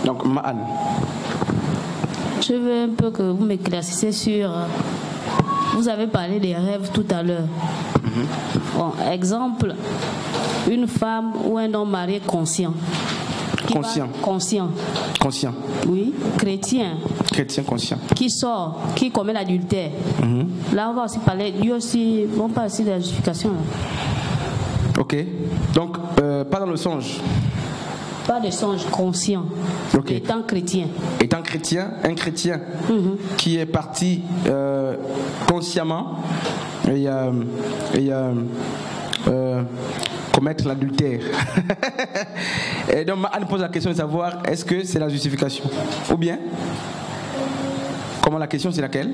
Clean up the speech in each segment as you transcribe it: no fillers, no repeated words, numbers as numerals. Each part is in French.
Donc, Anne. Je veux un peu que vous m'éclaircissiez sur... Vous avez parlé des rêves tout à l'heure. Bon, exemple, une femme ou un homme marié conscient. Conscient. Oui, chrétien. Chrétien conscient. Qui sort, qui commet l'adultère. Là, on va aussi parler, Dieu aussi, on parle aussi de la justification. Là. Ok. Donc, pas dans le songe. Pas de songe, conscient. Okay. Étant chrétien. Étant chrétien, un chrétien qui est parti consciemment et commettre l'adultère. Et donc, Anne pose la question de savoir est-ce que c'est la justification ou bien comment la question c'est laquelle?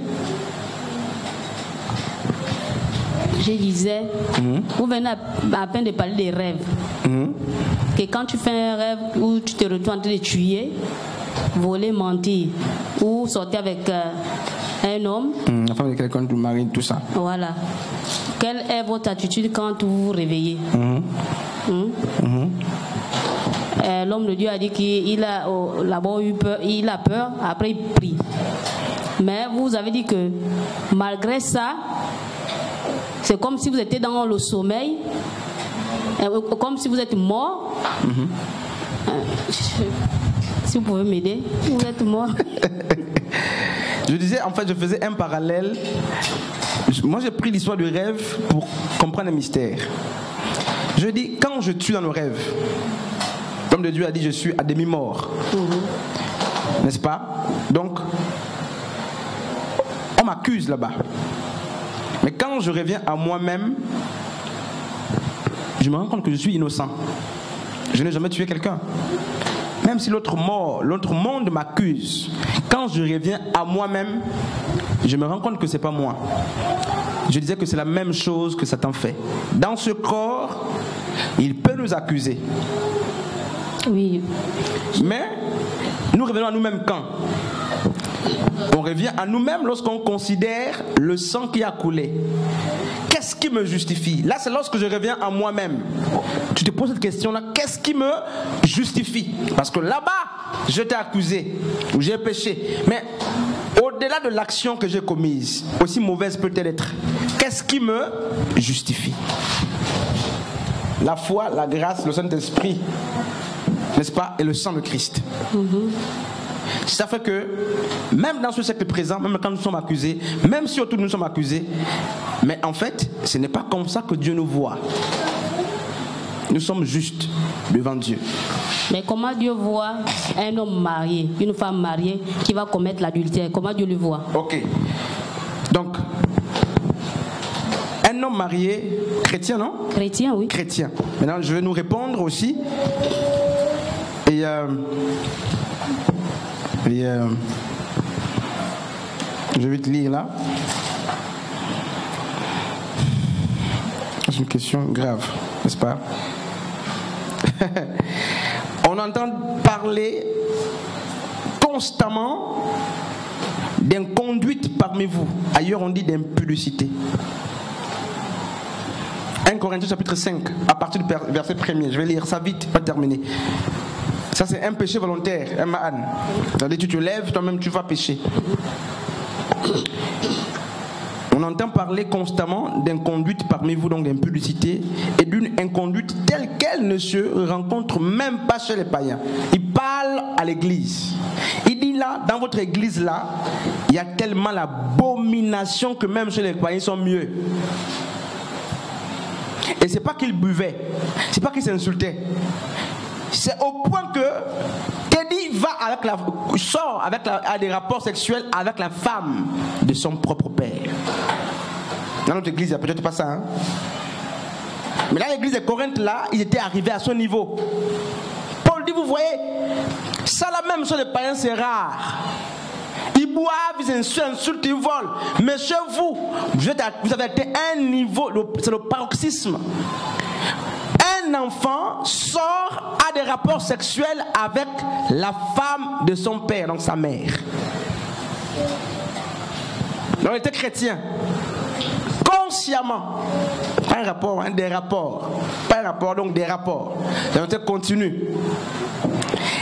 Je disais, vous venez à peine de parler des rêves. Que quand tu fais un rêve où tu te retrouves en train de tuer, voler, mentir, ou sortir avec un homme. La femme de quelqu'un, du mari, tout ça. Voilà. Quelle est votre attitude quand vous vous réveillez? L'homme de Dieu a dit qu'il a d'abord eu peur, il a peur, après il prie. Mais vous avez dit que malgré ça, c'est comme si vous étiez dans le sommeil, comme si vous êtes mort. Si vous pouvez m'aider, vous êtes mort. Je disais, en fait, je faisais un parallèle. Moi, j'ai pris l'histoire du rêve pour comprendre le mystère. Je dis, quand je tue dans le rêve, l'homme de Dieu a dit, je suis à demi-mort. N'est-ce pas? Donc, on m'accuse là-bas. Mais quand je reviens à moi-même, je me rends compte que je suis innocent. Je n'ai jamais tué quelqu'un. Même si l'autre monde m'accuse, quand je reviens à moi-même, je me rends compte que ce n'est pas moi. Je disais que c'est la même chose que Satan fait. Dans ce corps, il peut nous accuser. Oui. Mais nous revenons à nous-mêmes quand? On revient à nous-mêmes lorsqu'on considère le sang qui a coulé. Qu'est-ce qui me justifie? Là, c'est lorsque je reviens à moi-même. Tu te poses cette question-là, qu'est-ce qui me justifie? Parce que là-bas, je t'ai accusé, ou j'ai péché. Mais au-delà de l'action que j'ai commise, aussi mauvaise peut-elle être, qu'est-ce qui me justifie? La foi, la grâce, le Saint-Esprit, n'est-ce pas? Et le sang de Christ. Ça fait que, même dans ce siècle présent, même quand nous sommes accusés, même si autour de nous sommes accusés, mais en fait, ce n'est pas comme ça que Dieu nous voit. Nous sommes justes devant Dieu. Mais comment Dieu voit un homme marié, une femme mariée qui va commettre l'adultère? Comment Dieu le voit? Ok. Donc, un homme marié, chrétien, non? Chrétien, oui. Chrétien. Maintenant, je vais nous répondre aussi. Et je vais te lire là. C'est une question grave, n'est-ce pas? On entend parler constamment d'inconduite parmi vous. Ailleurs, on dit d'impudicité. 1 Corinthiens chapitre 5, à partir du verset 1er. Je vais lire ça vite, pas terminer. Ça, c'est un péché volontaire, un ma'an. C'est-à-dire, tu te lèves, toi-même, tu vas pécher. On entend parler constamment d'inconduite parmi vous, donc d'impudicité, et d'une inconduite telle qu'elle ne se rencontre même pas chez les païens. Il parle à l'église. Il dit là, dans votre église là, il y a tellement l'abomination que même chez les païens, ils sont mieux. Et c'est pas qu'ils buvaient, c'est pas qu'ils s'insultaient. C'est au point que Teddy sort à des rapports sexuels avec la femme de son propre père. Dans notre église, il n'y a peut-être pas ça. Hein? Mais là, l'église de Corinthe, là, ils étaient arrivés à ce niveau. Paul dit, vous voyez, ça la même chose des païens, c'est rare. Ils boivent, ils insultent, ils volent. Mais chez vous, vous avez été à un niveau, c'est le paroxysme. Un enfant sort à des rapports sexuels avec la femme de son père, donc sa mère. Donc il était chrétien. Consciemment. Pas un rapport, hein, des rapports. Pas un rapport, donc des rapports. Donc on continue.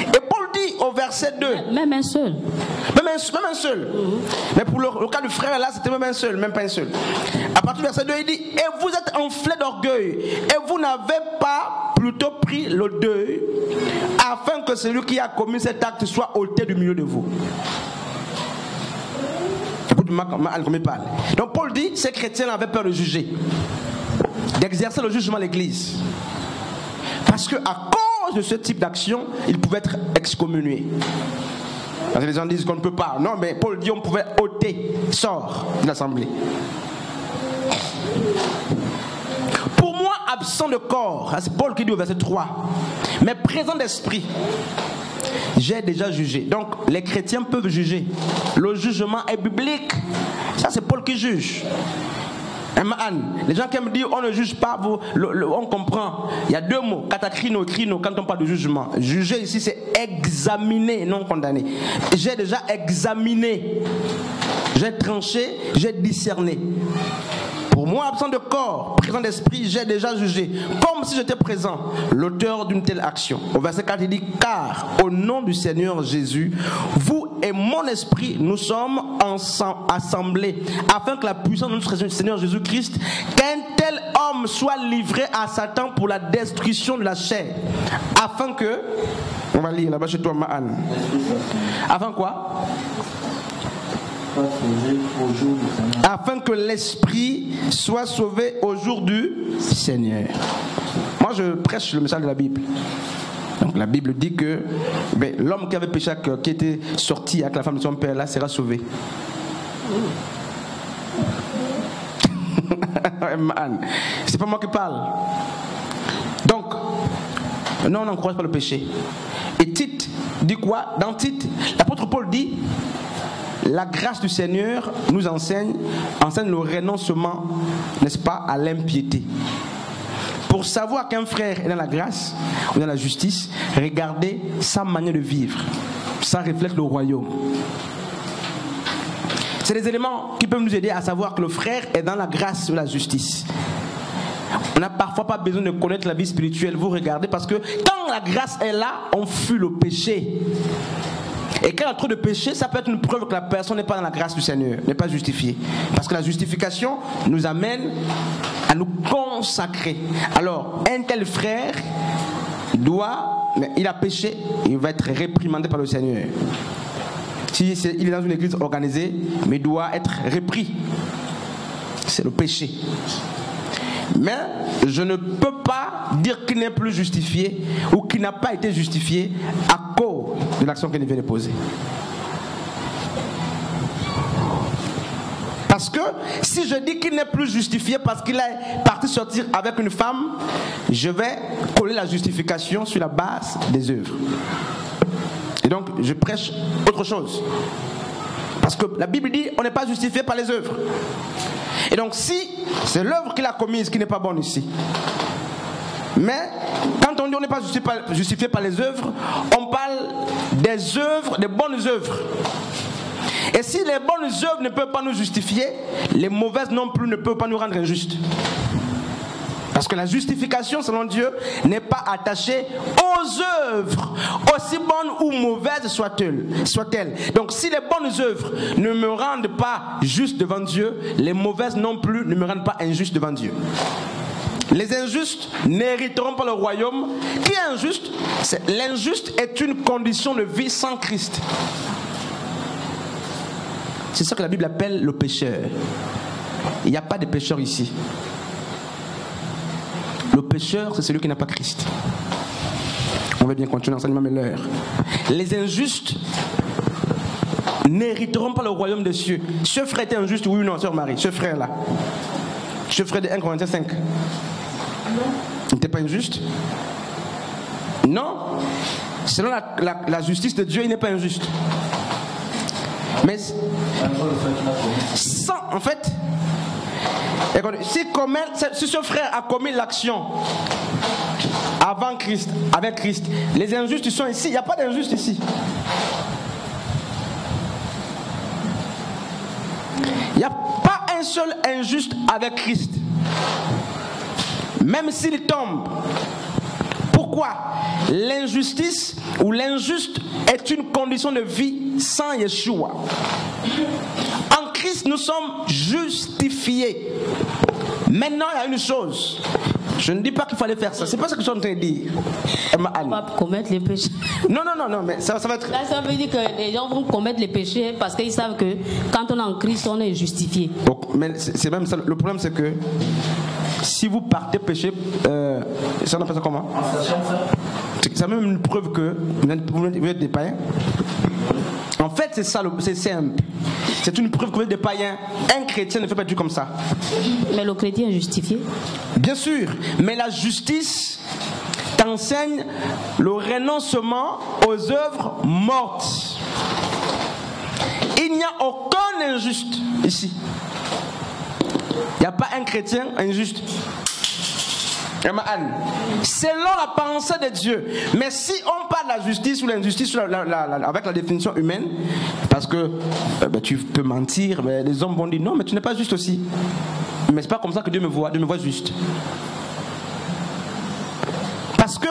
Et Paul dit au verset verset 2. Même un seul. Même un seul. Mais pour le cas du frère là, c'était même un seul, même pas un seul. À partir du verset 2, il dit, et vous êtes enflés d'orgueil, et vous n'avez pas plutôt pris le deuil, afin que celui qui a commis cet acte soit ôté du milieu de vous. Écoute-moi comme il parle. Donc Paul dit, ces chrétiens avaient peur de juger, d'exercer le jugement à l'église. Parce qu'à cause de ce type d'action, ils pouvaient être excommuniés. Parce que les gens disent qu'on ne peut pas. Non, mais Paul dit qu'on pouvait ôter, sort de l'assemblée. Pour moi, absent de corps, c'est Paul qui dit au verset 3, mais présent d'esprit, j'ai déjà jugé. Donc, les chrétiens peuvent juger. Le jugement est biblique. Ça, c'est Paul qui juge. Les gens qui me disent on ne juge pas, on comprend. Il y a deux mots, katakrino et krino, quand on parle de jugement. Juger ici, c'est examiner, non condamner. J'ai déjà examiné, j'ai tranché, j'ai discerné. Pour moi, absent de corps, présent d'esprit, j'ai déjà jugé, comme si j'étais présent, l'auteur d'une telle action. Au verset 4, il dit, car au nom du Seigneur Jésus, vous et mon esprit, nous sommes assemblés, afin que la puissance de notre Seigneur Jésus-Christ, qu'un tel homme soit livré à Satan pour la destruction de la chair, afin que, on va lire là-bas chez toi, Mahan. Afin quoi? Afin que l'esprit soit sauvé au jour du Seigneur. Moi je prêche le message de la Bible. Donc la Bible dit que l'homme qui avait péché, qui était sorti avec la femme de son père là, sera sauvé. C'est pas moi qui parle. Donc non, on n'encourage pas le péché. Et Tite dit quoi? Dans Tite, l'apôtre Paul dit, la grâce du Seigneur nous enseigne le renoncement, n'est-ce pas, à l'impiété. Pour savoir qu'un frère est dans la grâce ou dans la justice, regardez sa manière de vivre. Ça reflète le royaume. C'est des éléments qui peuvent nous aider à savoir que le frère est dans la grâce ou la justice. On n'a parfois pas besoin de connaître la vie spirituelle. Vous regardez, parce que quand la grâce est là, on fuit le péché. Et quand il y a trop de péché, ça peut être une preuve que la personne n'est pas dans la grâce du Seigneur, n'est pas justifiée. Parce que la justification nous amène à nous consacrer. Alors, un tel frère il a péché, il va être réprimandé par le Seigneur. Il est dans une église organisée, mais il doit être repris. C'est le péché. Mais je ne peux pas dire qu'il n'est plus justifié ou qu'il n'a pas été justifié à cause de l'action qu'il vient de poser. Parce que si je dis qu'il n'est plus justifié parce qu'il est parti sortir avec une femme, je vais coller la justification sur la base des œuvres. Et donc je prêche autre chose. Parce que la Bible dit on n'est pas justifié par les œuvres. Et donc si c'est l'œuvre qu'il a commise qui n'est pas bonne ici, mais quand on dit on n'est pas justifié par les œuvres, on parle des œuvres, des bonnes œuvres. Et si les bonnes œuvres ne peuvent pas nous justifier, les mauvaises non plus ne peuvent pas nous rendre injustes. Parce que la justification, selon Dieu, n'est pas attachée aux œuvres, aussi bonnes ou mauvaises soient-elles. Donc si les bonnes œuvres ne me rendent pas juste devant Dieu, les mauvaises non plus ne me rendent pas injuste devant Dieu. Les injustes n'hériteront pas le royaume. Qui est injuste? L'injuste est une condition de vie sans Christ. C'est ça que la Bible appelle le pécheur. Il n'y a pas de pécheur ici. Le pécheur, c'est celui qui n'a pas Christ. On va bien continuer l'enseignement, mais l'heure. Les injustes n'hériteront pas le royaume des cieux. Ce frère était injuste, oui ou non, sœur Marie? Ce frère-là. Ce frère de 1 Corinthiens 5. Il n'était pas injuste? Non. Selon la justice de Dieu, il n'est pas injuste. Mais en fait, si ce frère a commis l'action avant Christ, avec Christ, les injustes sont ici. Il n'y a pas d'injustes ici. Il n'y a pas un seul injuste avec Christ. Même s'il tombe, pour Pourquoi l'injustice ou l'injuste est une condition de vie sans Yeshua. En Christ, nous sommes justifiés. Maintenant, il y a une chose. Je ne dis pas qu'il fallait faire ça. C'est pas ce que je suis en train de dire. On va commettre les péchés. Non, mais ça va être... Là, ça veut dire que les gens vont commettre les péchés parce qu'ils savent que quand on est en Christ, on est justifié. Donc, mais c'est même ça. Le problème, c'est que si vous partez pécher, ça on appelle ça comment? C'est même une preuve que vous êtes des païens. En fait, c'est ça, c'est simple. C'est une preuve que vous êtes des païens. Un chrétien ne fait pas du comme ça. Mais le chrétien est justifié. Bien sûr, mais la justice t'enseigne le renoncement aux œuvres mortes. Il n'y a aucun injuste ici. Il n'y a pas un chrétien injuste. Selon la pensée de Dieu. Mais si on parle de la justice ou l'injustice avec la définition humaine, parce que tu peux mentir, mais les hommes vont dire non, mais tu n'es pas juste aussi. Mais c'est pas comme ça que Dieu me voit juste. Parce que